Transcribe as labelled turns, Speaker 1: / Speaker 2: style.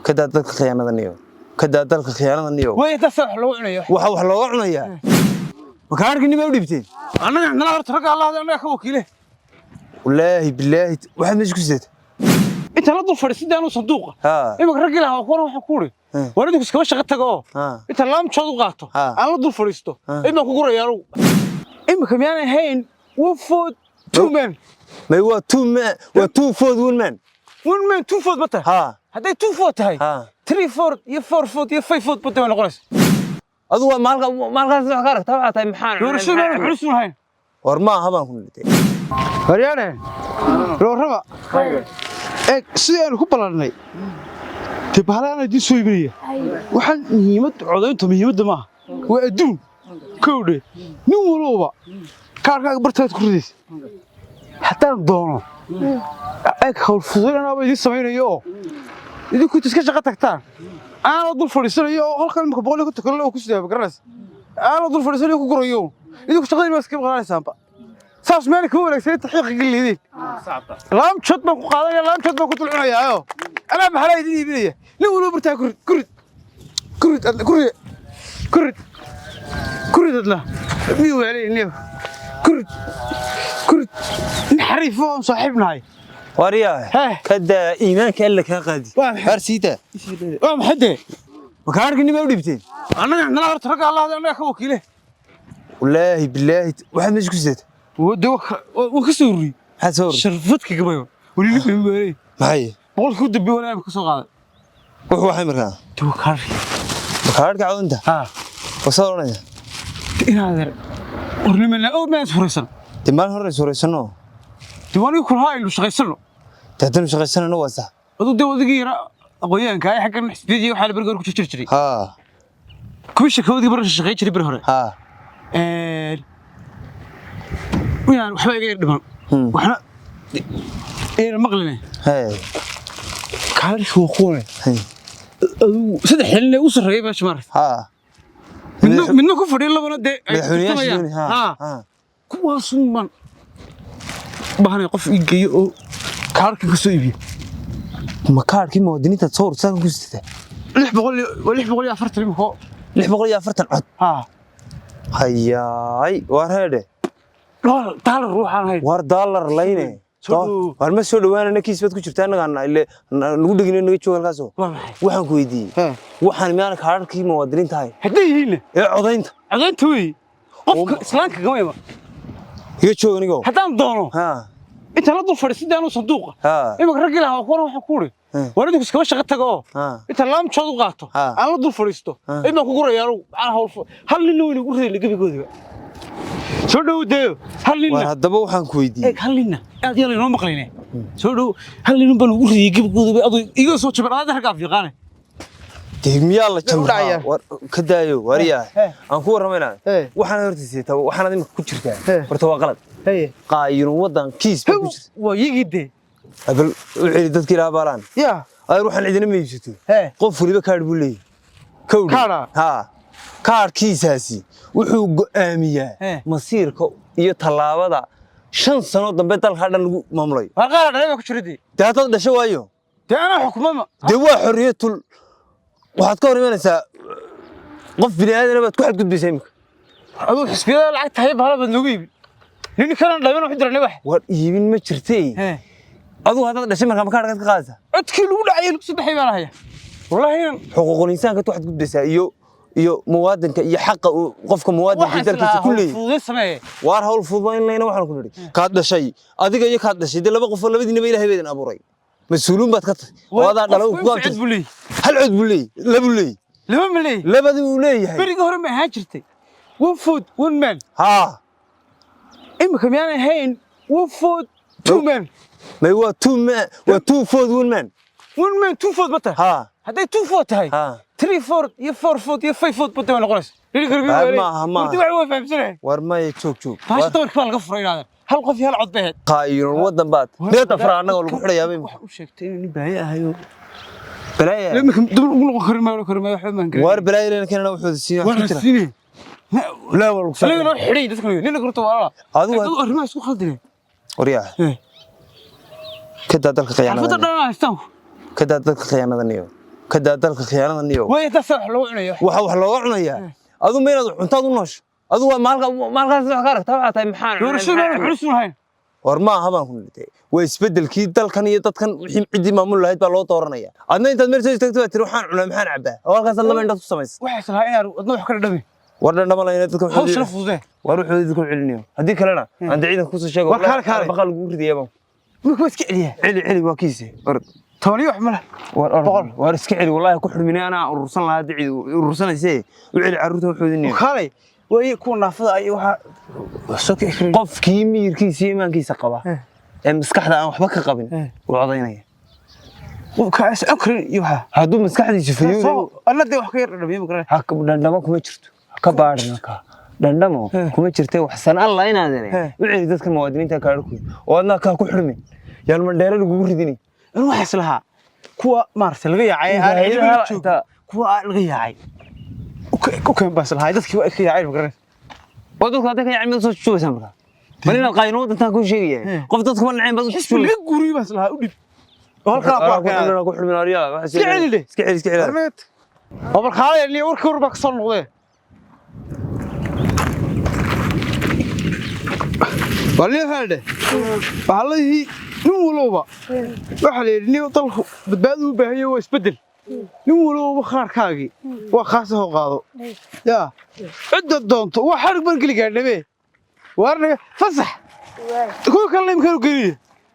Speaker 1: كذا دلك خيانة النيو كذا دلك خيانة النيو
Speaker 2: وين تصح لو عنيا
Speaker 1: wax looga cunaya ma ka arkin ma u dhibteen
Speaker 2: anaga nala horta rag Allah anaga ka wakiile
Speaker 1: wallahi billahi waxa meesha ku sideed
Speaker 2: inta la dul fadhiisidaan sanduuqa imika rag ilaha waa waxa ku ri waridu iska shaqo tago inta laam jood u qaato aan la dul fadhiisto imika ku gurayaalo imika miyaan ahayn food two men
Speaker 1: ma waa two men waa two food one man
Speaker 2: two food bata haday two food tahay 3 4 iyo 4 food iyo 5 food bata wala qorays
Speaker 1: adu waa maalkaas wax ka aragtaa waxa tahay maxaan
Speaker 2: doorashada xulus lahayn
Speaker 1: war ma ahaban ku dhintay
Speaker 2: horyaane rooraba sidaan ku balanay tibahalaana di soo iibinaya waxaan muhiimada ma waa adduun koodhe nin walba kaarkaaga bartaad ku ridays hataa doono hawl fududeena way sameeynaayo idinku iska shaqo tagtaan aan dul fadhiisanayo halkan imka boqol ku takalo ku sidaa garanaysa aan dul fadhiisanayo ku gurayo idinku shaqadii iska qaadanaysaanba saas meel ku wanaagsan taxiiq galiidin laam chod ma ku qaadanaya laam chod ma ku tulcunayaayo ana maxaa idin iibinaya nin walba bartaa kurid adla miyuu weelay kurid nxariifo saaxiibnahay
Speaker 1: wariyaa kada iimaanka alla ka qaadi farsiita
Speaker 2: waa maxay
Speaker 1: ma ka arkin ma u dhibteen
Speaker 2: anaga nala horta rag Allah anaga ka wakiile
Speaker 1: wallahi billahi waxa meesha ku sideed
Speaker 2: ka soo ri
Speaker 1: حسور
Speaker 2: شرفتك قبيو ولي لك مباري
Speaker 1: معي
Speaker 2: بقول خد دبي ولا كسو قاده
Speaker 1: وهو حي مركان
Speaker 2: تو كاري
Speaker 1: بكارك عاود انت وصورنا
Speaker 2: إن هذا ورنمنا أو ما سوريسن
Speaker 1: تمان هوري سوريسنو
Speaker 2: تواني كل هاي اللي شغيسنو
Speaker 1: تهتم شغيسنو نو واسع
Speaker 2: ودو دو دقيقة أقويان كاي حق حسبيدي وحال برجر كتشري
Speaker 1: ها
Speaker 2: كويش كودي برش شغيشري برهرة
Speaker 1: ها
Speaker 2: ويان وحبا غير دمان وحنا مقلنا
Speaker 1: هاي
Speaker 2: كارش وخونه سدح حلنا وسرغي باش مارت منو كفر يلا بنا دي
Speaker 1: ها
Speaker 2: كواس من بهنا قف يجي او كارك كسو يبي
Speaker 1: ما كاركي مودنيتا تصور سان كسته
Speaker 2: 600 يا فرت لمكو
Speaker 1: 600 يا فرت عد هياي وارهده
Speaker 2: دولار روحان هاي
Speaker 1: war dollar layne war ma soo dhawaanana kiisbad ku jirtaa anaga ile lagu dhigin naga joogan kaaso waxaan ku weydiiyay waxaan miyaan kaarkii muwaadiniin tahay
Speaker 2: hadii codaynta way qofka islaanka gamayba
Speaker 1: iyo joognigo
Speaker 2: hadaan doono inta la dul fadhiisidaan sanduuqa imika rag ilaha waa waxa ku ri waridu iska shaqo tago inta laam jood u qaato aan la dul fadhiisto imika ku gurayaalo aan hawl hal nin weyn ugu riday gabigoodiba soo dhaw halina
Speaker 1: hadaba waxaan ku weydiiyay
Speaker 2: halina aad yar inoo maqlayne soo dhaw halina bal ugu riyay gabadhooda adu iga soo jabanaad harka fiiqane
Speaker 1: deemiya la jabnaa war ka daayo wariyaa aan ku waramayna waxaan hortiisay taa waxaan imika ku jirtaa horta waa qalad qaayiro wadan kiis ku jirta
Speaker 2: waa yigide
Speaker 1: abal wixii dadkii la baalaan ay ruuxan cidina ma iibsato qof waliba kaadh buu leeyahay kaarkiisaasi wuxuu go'aamiyaa masiirka iyo talaabada 5 sano dambe dalka dhan lagu maamulay
Speaker 2: waa qaar dhalay ku jiridii
Speaker 1: taasoo dhashay waayo
Speaker 2: taana xukuumada
Speaker 1: waa xoriyatul waxaad ka horimanaysaa qof bini'aadan baad ku xadgudbisay imika
Speaker 2: aduu xisbiyada lacag tahay bahalaba nagu iibi nin kale dhaban wax diranay wax
Speaker 1: war iibin ma jirtay aduu hadda dhashay markaa ma kaarka ka qaadaysa
Speaker 2: codkii lagu dhacay lagu sadeexay baan haya wallahi
Speaker 1: xuquuqul insaanka tu xadgudbisay iyo muwaadinka iyo xaq qofka muwaadinka dalkiisa kulli waar hawl fududaynayna waxaan ku niri ka dhashay adiga iyo ka dhashay laba qof labadiinaba Ilaahay baydin abuuray mas'uulun baad ka tahay wada dhalo ku gaabtay hal cud bulay laba milay labadii uu leeyahay
Speaker 2: bariga hore ma ahaan jirtay one food one man imika miyaan ahayn one food two men
Speaker 1: may waa two food one man
Speaker 2: two food bata haday two food tahay 3 4 iyo 4 food iyo 5 food bata noqonays lili garbi weelay intii wax way fahamsanay
Speaker 1: war ma joog
Speaker 2: baasha tabarka laga furaynaada hal qof hal cod baad
Speaker 1: qaayiro wadan baad neeta faraanaga lagu xirayaa
Speaker 2: wax u sheegtay inuu baahay ahayo balaaya lama dul ugu kharimayo waxba ma garan
Speaker 1: war balaayana kana wuxuu siiyay la wal ku
Speaker 2: sameeyay loo xiray dadku lili garto wala adigu arrimaha isku khaldinay
Speaker 1: wariyaa kada dalka khiyaanada
Speaker 2: xafada dhan haystaan
Speaker 1: kada dalka khiyaanada niyo كدا دلك خيانة نيو
Speaker 2: وين تصح لو عنيا
Speaker 1: wax looga cunaya adu meelad cuntaad u noosh adu waa maalkaas wax ka aragtaa waxa tahay maxaan
Speaker 2: ورسولها
Speaker 1: war ma aha baan ku nidtay way isbedelkii dalkan iyo dadkan wixii cidii maamul lahayd baa loo dooranaya adna intaad meel soo istaagto tiri waxaan cunaa maxaan cabaa oo halkaas laba indhaad ku sameeyay
Speaker 2: waxay islahay inaad wadno wax kala dhabi
Speaker 1: war dhanama la inaad dadka
Speaker 2: hawsh la fududee
Speaker 1: war wuxuu idinku celiniyo hadii kalena aan ciidan ku soo sheego baqal ugu ridiyaba
Speaker 2: ma iska celiya
Speaker 1: celi waa kiise war
Speaker 2: tawani wax mala
Speaker 1: war iska celi wallahi ku xurminay ana urursan lahaa dicid urursanayse u celi caruurta wuxuu idin
Speaker 2: khalay way ku naafada ay waxa
Speaker 1: qofkii miirkiisa iimaankiisa qaba ee maskaxda aan waxba ka qabin wuu codaynaya
Speaker 2: وكاس أكرن يوها
Speaker 1: هادو مسكحدي فيو
Speaker 2: أنا دي وحكي ربي مقرن
Speaker 1: هاك دندما كما جرتو ka baarna ka dhandamo kuma jirtay wax san Allah inaadane wixii dadka muwaadiniinta ka arku oo adna ka ku xirmin yaan mandheero lagu ridini
Speaker 2: in wax islaha kuwa maarta laga yaacay kuwa laga yaacay ku keen bas lahayd dadkii waa ka yaacay maqreen
Speaker 1: wadadku hadda ka yaacay mid soo joogsam marka marina qaynood inta ku sheegay qof dadku ma naceen bad u
Speaker 2: xisbi laga guriyo bas lahaa u dhib halka
Speaker 1: ku xirmin ariya
Speaker 2: iska celi armeed oo markaa li warka warba ka soo noqday wali hada wallahi nin walba waxa leeyahay dalku badbaado u baahan yahay isbedel nin walba qaarkaagi waa khaas oo qaado ya cid doonto waxa xarig ban gali gaadhabe warna fasax ku kale imkaan galiye